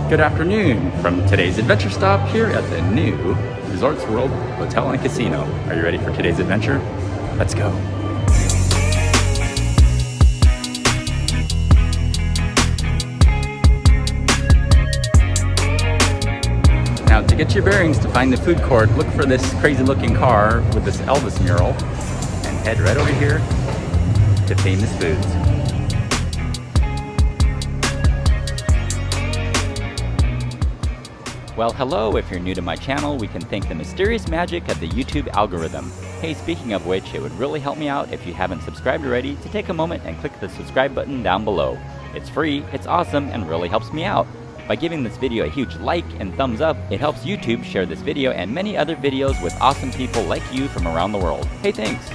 Good afternoon from today's adventure stop here at the new Resorts World Hotel and Casino. Are you ready for today's adventure? Let's go. Now, to get your bearings to find the food court, look for this crazy looking car with this Elvis mural and head right over here to Famous Foods. Well, hello, if you're new to my channel, we can thank the mysterious magic of the YouTube algorithm. Hey, speaking of which, it would really help me out if you haven't subscribed already to take a moment and click the subscribe button down below. It's free, it's awesome, and really helps me out. By giving this video a huge like and thumbs up, it helps YouTube share this video and many other videos with awesome people like you from around the world. Hey, thanks!